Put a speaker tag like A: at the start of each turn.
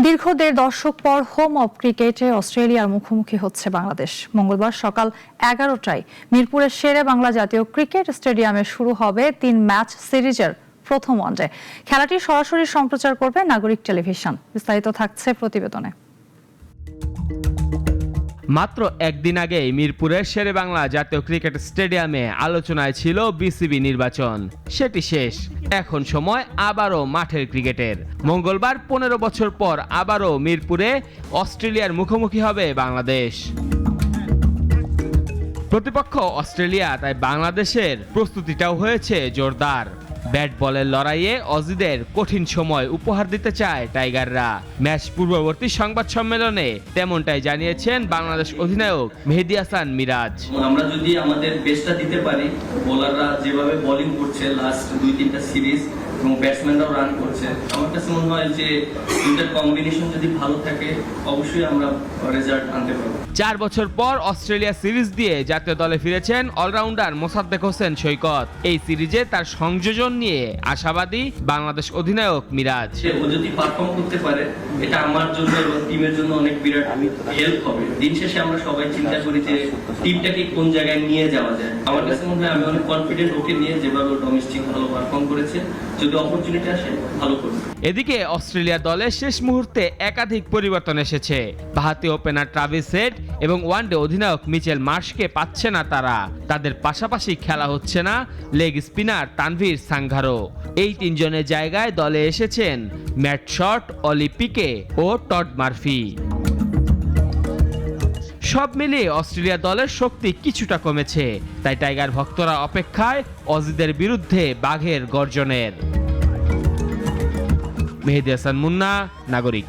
A: দীর্ঘ ১.৫ দশক পর হোম অব ক্রিকেটে অস্ট্রেলিয়ার মুখোমুখি হচ্ছে বাংলাদেশ। মঙ্গলবার সকাল ১১টায় মিরপুরের শেরে বাংলা জাতীয় ক্রিকেট স্টেডিয়ামে শুরু হবে ৩ ম্যাচ সিরিজের প্রথম ওয়ানডে। খেলাটি সরাসরি সম্প্রচার করবে নাগরিক টেলিভিশন। বিস্তারিত থাকছে প্রতিবেদনে।
B: মাত্র একদিন আগে মিরপুরের শেরেবাংলা জাতীয় ক্রিকেট স্টেডিয়ামে আলোচনায় ছিল বিসিবি নির্বাচন। সেটি শেষ, এখন সময় আবারও মাঠের ক্রিকেটের। মঙ্গলবার ১৫ বছর পর আবারও মিরপুরে অস্ট্রেলিয়ার মুখোমুখি হবে বাংলাদেশ। প্রতিপক্ষ অস্ট্রেলিয়া, তাই বাংলাদেশের প্রস্তুতিটাও হয়েছে জোরদার। ব্যাট বলের লড়াইয়ে অজিদের কঠিন সময় উপহার দিতে চায় টাইগাররা। ম্যাচ পূর্ববর্তী সংবাদ সম্মেলনে তেমনটাই জানিয়েছেন বাংলাদেশ অধিনায়ক মেহেদী হাসান মিরাজ।
C: আমরা যদি আমাদের বেস্টটা দিতে পারি, বোলাররা যেভাবে বোলিং করছে লাস্ট ২-৩টা সিরিজ এবং ব্যাটসম্যানরাও রান করছে, আমার কাছে মনে হয় যে দুইটার কম্বিনেশন যদি ভালো থাকে অবশ্যই আমরা রেজাল্ট আনতে পারবো।
B: ৪ বছর পর অস্ট্রেলিয়া সিরিজ দিয়ে জাতীয় দলে ফিরেছেন অলরাউন্ডার মোসাদ্দেক হোসেন সৈকত। এই সিরিজে তার সংযোজন নিয়ে আশাবাদী বাংলাদেশ অধিনায়ক মিরাজ।
C: ও যদি পারফর্ম করতে পারে, এটা আমার জন্য এবং টিমের জন্য অনেক বিরাট হেল্প হবে। দিন শেষে আমরা সবাই চিন্তা করি যে টিমটাকে কোন জায়গায় নিয়ে যাওয়া যায়। আমার কাছে মনে হয় আমি অনেক কনফিডেন্ট ওকে নিয়ে, যেভাবে ডোমেস্টিক ভালো পারফর্ম করেছে, যদি অপরচুনিটি আসে ভালো করবে।
B: এদিকে অস্ট্রেলিয়া দলে শেষ মুহূর্তে একাধিক পরিবর্তন এসেছে। বাঁহাতি ওপেনার ট্রাভিস হেড এবং ওয়ানডে অধিনায়ক মিচেল মার্শকে পাচ্ছে না তারা। তাদের পাশাপাশি খেলা হচ্ছে না লেগ স্পিনার তানভীর সাঙ্গারও। এই তিনজনের জায়গায় দলে এসেছেন ম্যাট শট, অলি পিকে ও টড মার্ফি। সব মিলিয়ে অস্ট্রেলিয়া দলের শক্তি কিছুটা কমেছে, তাই টাইগার ভক্তরা অপেক্ষায় অজিদের বিরুদ্ধে বাঘের গর্জনের। মেহেদী হাসান মুন্না, নাগরিক।